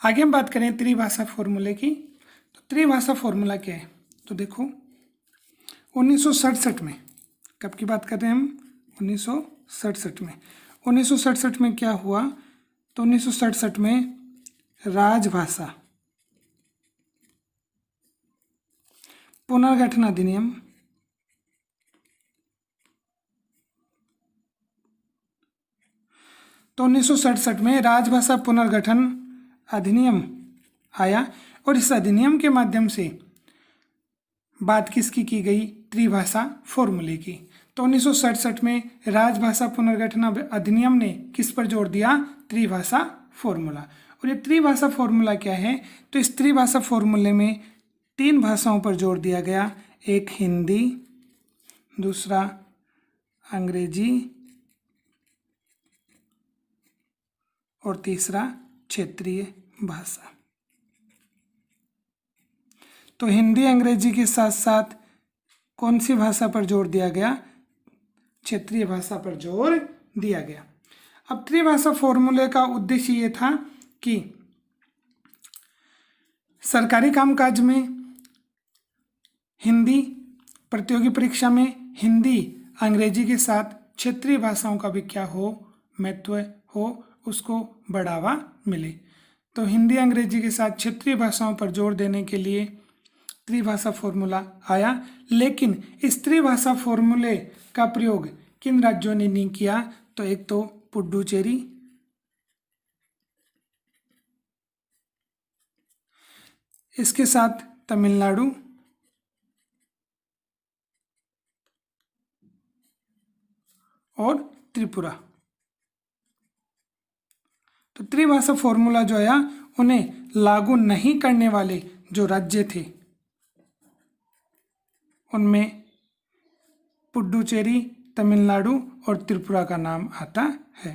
आगे हम बात करें त्रिभाषा फॉर्मूले की। तो त्रिभाषा फॉर्मूला क्या है, तो देखो 1967 में, कब की बात कर रहे हैं हम, 1967 में। 1967 में क्या हुआ, तो 1967 में राजभाषा पुनर्गठन अधिनियम तो 1967 में राजभाषा पुनर्गठन अधिनियम आया और इस अधिनियम के माध्यम से बात किसकी की गई, त्रिभाषा फॉर्मूले की। तो 1967 में राजभाषा पुनर्गठन अधिनियम ने किस पर जोर दिया, त्रिभाषा फॉर्मूला। और ये त्रिभाषा फॉर्मूला क्या है, तो इस त्रिभाषा फॉर्मूले में 3 भाषाओं पर जोर दिया गया, एक हिंदी, दूसरा अंग्रेजी और तीसरा क्षेत्रीय भाषा। तो हिंदी अंग्रेजी के साथ साथ कौन सी भाषा पर जोर दिया गया, क्षेत्रीय भाषा पर जोर दिया गया। अब त्रिभाषा फॉर्मूले का उद्देश्य ये था कि सरकारी कामकाज में हिंदी, प्रतियोगी परीक्षा में हिंदी अंग्रेजी के साथ क्षेत्रीय भाषाओं का भी क्या हो, महत्व हो, उसको बढ़ावा मिले। तो हिंदी अंग्रेजी के साथ क्षेत्रीय भाषाओं पर जोर देने के लिए त्रिभाषा फॉर्मूला आया। लेकिन इस त्रिभाषा फॉर्मूले का प्रयोग किन राज्यों ने नहीं किया, तो एक तो पुडुचेरी, इसके साथ तमिलनाडु और त्रिपुरा। तो त्रिभाषा फॉर्मूला जो आया, उन्हें लागू नहीं करने वाले जो राज्य थे उनमें पुडुचेरी, तमिलनाडु और त्रिपुरा का नाम आता है।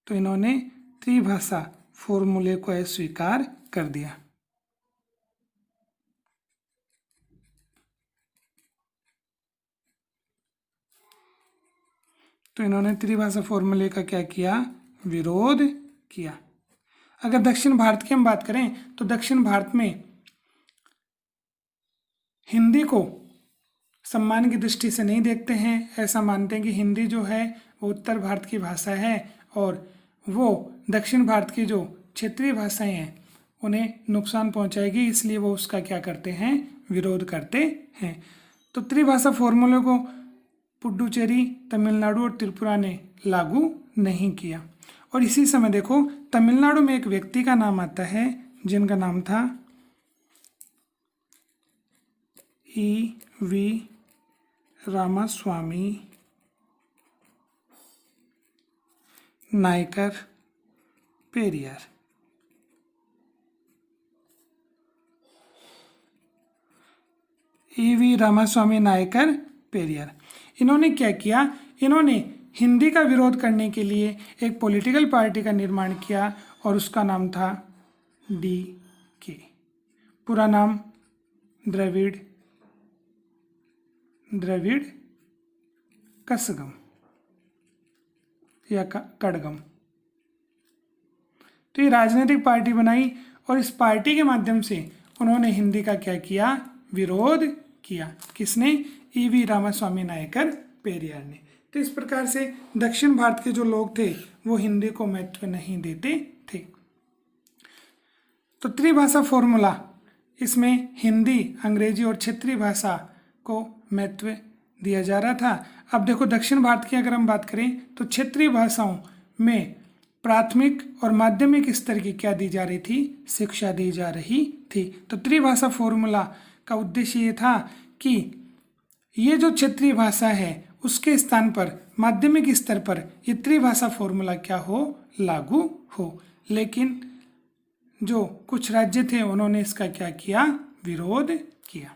तो इन्होंने त्रिभाषा फॉर्मूले को अस्वीकार कर दिया। तो इन्होंने त्रिभाषा फॉर्मूले का क्या किया, विरोध किया। अगर दक्षिण भारत की हम बात करें तो दक्षिण भारत में हिंदी को सम्मान की दृष्टि से नहीं देखते हैं, ऐसा मानते हैं कि हिंदी जो है वो उत्तर भारत की भाषा है और वो दक्षिण भारत की जो क्षेत्रीय भाषाएं हैं उन्हें नुकसान पहुंचाएगी, इसलिए वो उसका क्या करते हैं, विरोध करते हैं। तो त्रिभाषा फॉर्मूले को पुडुचेरी, तमिलनाडु और त्रिपुरा ने लागू नहीं किया। और इसी समय देखो तमिलनाडु में एक व्यक्ति का नाम आता है जिनका नाम था E.V. रामास्वामी नायकर पेरियार। E.V. रामास्वामी नायकर पेरियार, इन्होंने क्या किया, इन्होंने हिंदी का विरोध करने के लिए एक पॉलिटिकल पार्टी का निर्माण किया और उसका नाम था DK, पूरा नाम द्रविड़ कसगम या कड़गम। तो ये राजनीतिक पार्टी बनाई और इस पार्टी के माध्यम से उन्होंने हिंदी का क्या किया, विरोध किया। किसने, E.V. रामास्वामी नायकर पेरियार ने। तो इस प्रकार से दक्षिण भारत के जो लोग थे वो हिंदी को महत्व नहीं देते थे। तो त्रिभाषा फॉर्मूला, इसमें हिंदी, अंग्रेजी और क्षेत्रीय भाषा को महत्व दिया जा रहा था। अब देखो दक्षिण भारत की अगर हम बात करें तो क्षेत्रीय भाषाओं में प्राथमिक और माध्यमिक स्तर की क्या दी जा रही थी, शिक्षा दी जा रही थी। तो त्रिभाषा फॉर्मूला का उद्देश्य ये था कि ये जो क्षेत्रीय भाषा है उसके स्थान पर माध्यमिक स्तर पर ये त्रिभाषा फॉर्मूला क्या हो, लागू हो। लेकिन जो कुछ राज्य थे उन्होंने इसका क्या किया, विरोध किया।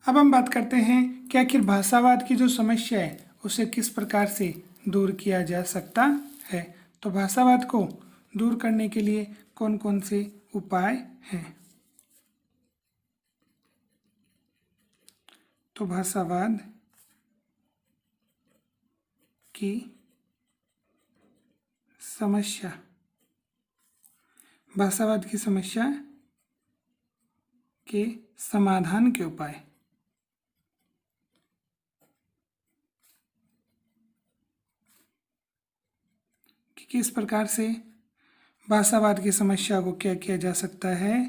अब हम बात करते हैं कि आखिर भाषावाद की जो समस्या है उसे किस प्रकार से दूर किया जा सकता है। तो भाषावाद को दूर करने के लिए कौन कौन से उपाय हैं। तो भाषावाद की समस्या भाषावाद की समस्या के समाधान के उपाय। कि किस प्रकार से भाषावाद की समस्या को क्या किया जा सकता है,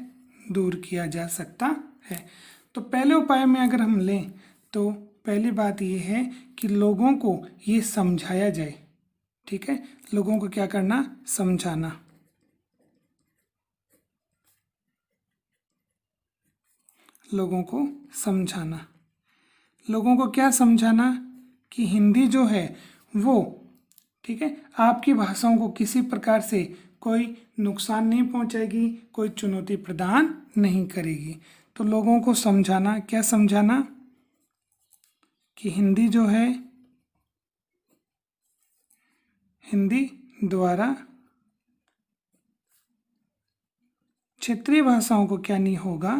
दूर किया जा सकता है। तो पहले उपाय में अगर हम लें तो पहली बात ये है कि लोगों को ये समझाया जाए। ठीक है, लोगों को क्या करना, समझाना। लोगों को समझाना। लोगों को क्या समझाना कि हिंदी जो है वो, ठीक है, आपकी भाषाओं को किसी प्रकार से कोई नुकसान नहीं पहुंचाएगी, कोई चुनौती प्रदान नहीं करेगी। तो लोगों को समझाना, क्या समझाना कि हिंदी जो है, हिंदी द्वारा क्षेत्रीय भाषाओं को क्या नहीं होगा,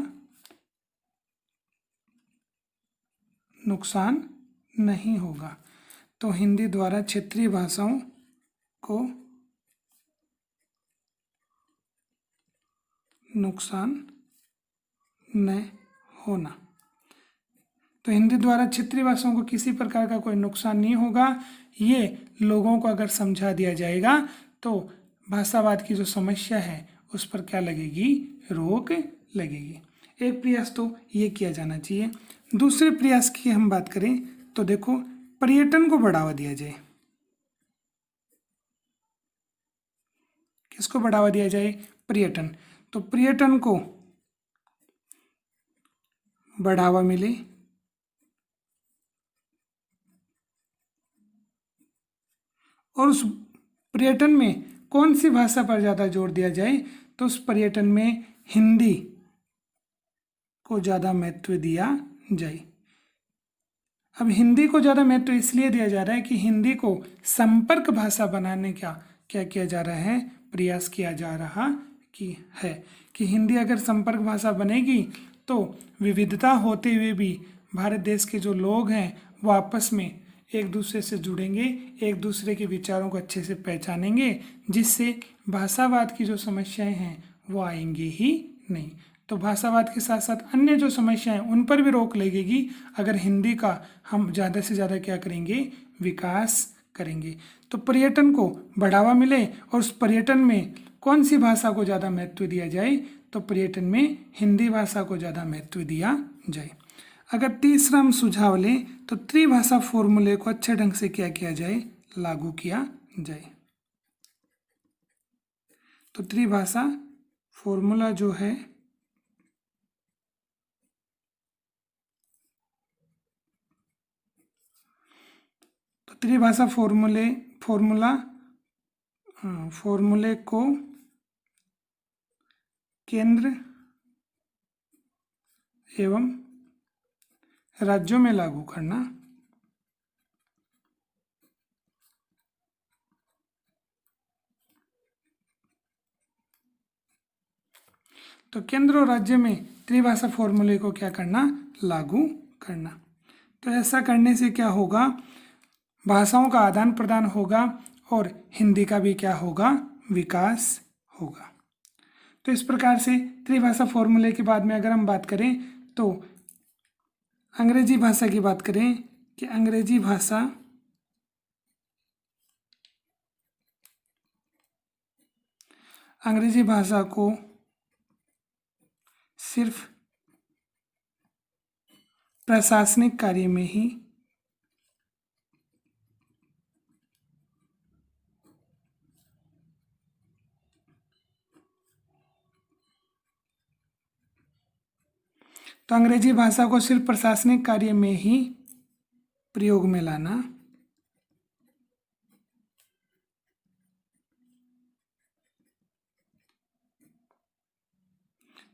नुकसान नहीं होगा। तो हिंदी द्वारा क्षेत्रीय भाषाओं को नुकसान न होना। तो हिंदी द्वारा क्षेत्रीय भाषाओं को किसी प्रकार का कोई नुकसान नहीं होगा। ये लोगों को अगर समझा दिया जाएगा तो भाषावाद की जो समस्या है उस पर क्या लगेगी, रोक लगेगी। एक प्रयास तो ये किया जाना चाहिए। दूसरे प्रयास की हम बात करें तो देखो, पर्यटन को बढ़ावा दिया जाए। किसको बढ़ावा दिया जाए, पर्यटन। तो पर्यटन को बढ़ावा मिले और उस पर्यटन में कौन सी भाषा पर ज़्यादा जोर दिया जाए, तो उस पर्यटन में हिंदी को ज़्यादा महत्व दिया जाए। अब हिंदी को ज़्यादा महत्व इसलिए दिया जा रहा है कि हिंदी को संपर्क भाषा बनाने का क्या किया जा रहा है, प्रयास किया जा रहा कि हिंदी अगर संपर्क भाषा बनेगी तो विविधता होते हुए भी भारत देश के जो लोग हैं वो आपस में एक दूसरे से जुड़ेंगे, एक दूसरे के विचारों को अच्छे से पहचानेंगे, जिससे भाषावाद की जो समस्याएं हैं वो आएंगी ही नहीं। तो भाषावाद के साथ साथ अन्य जो समस्याएं उन पर भी रोक लगेगी अगर हिंदी का हम ज़्यादा से ज़्यादा क्या करेंगे, विकास करेंगे। तो पर्यटन को बढ़ावा मिले और उस पर्यटन में कौन सी भाषा को ज़्यादा महत्व दिया जाए, तो पर्यटन में हिंदी भाषा को ज़्यादा महत्व दिया जाए। अगर तीसरा हम सुझाव लें तो त्रिभाषा फॉर्मूले को अच्छे ढंग से क्या किया जाए, लागू किया जाए। तो त्रिभाषा फॉर्मूला जो है तो त्रिभाषा फॉर्मूले को केंद्र एवं राज्यों में लागू करना। तो केंद्र और राज्य में त्रिभाषा फॉर्मूले को क्या करना, लागू करना। तो ऐसा करने से क्या होगा, भाषाओं का आदान प्रदान होगा और हिंदी का भी क्या होगा, विकास होगा। तो इस प्रकार से त्रिभाषा फॉर्मूले के बाद में अगर हम बात करें तो अंग्रेजी भाषा की बात करें कि अंग्रेजी भाषा को सिर्फ प्रशासनिक कार्य में ही तो अंग्रेजी भाषा को सिर्फ प्रशासनिक कार्य में ही प्रयोग में लाना।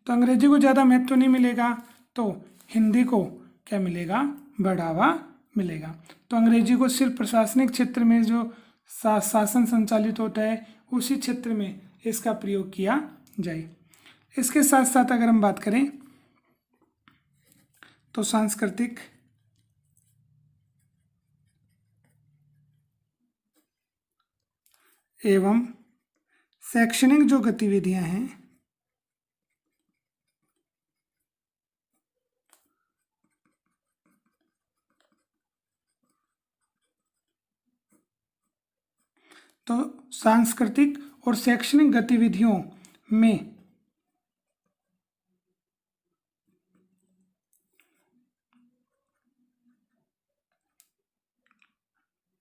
तो अंग्रेजी को ज़्यादा महत्व नहीं मिलेगा तो हिंदी को क्या मिलेगा, बढ़ावा मिलेगा। तो अंग्रेजी को सिर्फ प्रशासनिक क्षेत्र में जो शासन संचालित होता है उसी क्षेत्र में इसका प्रयोग किया जाए। इसके साथ साथ अगर हम बात करें तो सांस्कृतिक एवं शैक्षणिक जो गतिविधियां हैं तो सांस्कृतिक और शैक्षणिक गतिविधियों में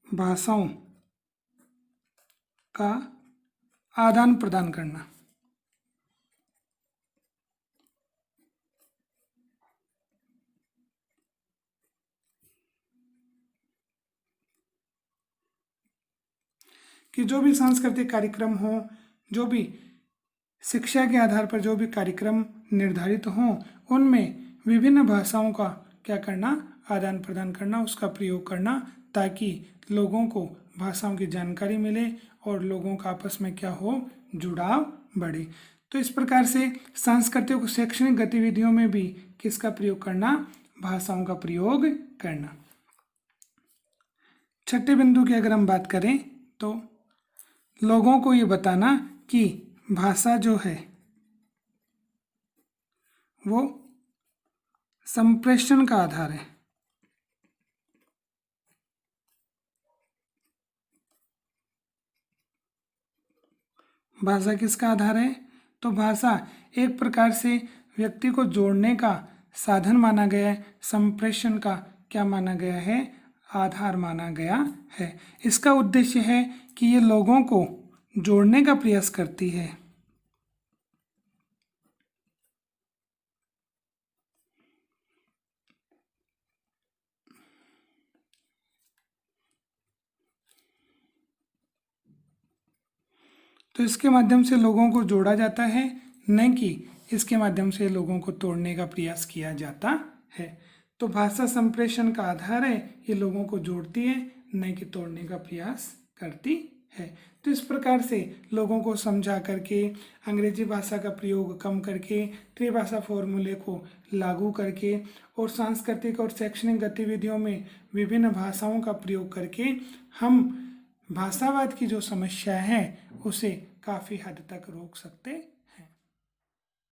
भाषाओं का आदान प्रदान करना। कि जो भी सांस्कृतिक कार्यक्रम हो, जो भी शिक्षा के आधार पर जो भी कार्यक्रम निर्धारित हों, उनमें विभिन्न भाषाओं का क्या करना, आदान प्रदान करना, उसका प्रयोग करना, ताकि लोगों को भाषाओं की जानकारी मिले और लोगों का आपस में क्या हो, जुड़ाव बढ़े। तो इस प्रकार से सांस्कृतिक और शैक्षणिक गतिविधियों में भी किसका प्रयोग करना, भाषाओं का प्रयोग करना। छठे बिंदु की अगर हम बात करें तो लोगों को ये बताना कि भाषा जो है वो संप्रेषण का आधार है। भाषा किसका आधार है? तो भाषा एक प्रकार से व्यक्ति को जोड़ने का साधन माना गया है, संप्रेषण का क्या माना गया है, आधार माना गया है। इसका उद्देश्य है कि ये लोगों को जोड़ने का प्रयास करती है। तो इसके माध्यम से लोगों को जोड़ा जाता है, न कि इसके माध्यम से लोगों को तोड़ने का प्रयास किया जाता है। तो भाषा संप्रेषण का आधार है, ये लोगों को जोड़ती है, न कि तोड़ने का प्रयास करती है। तो इस प्रकार से लोगों को समझा करके, अंग्रेजी भाषा का प्रयोग कम करके, त्रिभाषा फॉर्मूले को लागू करके और सांस्कृतिक और शैक्षणिक गतिविधियों में विभिन्न भाषाओं का प्रयोग करके हम भाषावाद की जो समस्या है उसे काफ़ी हद तक रोक सकते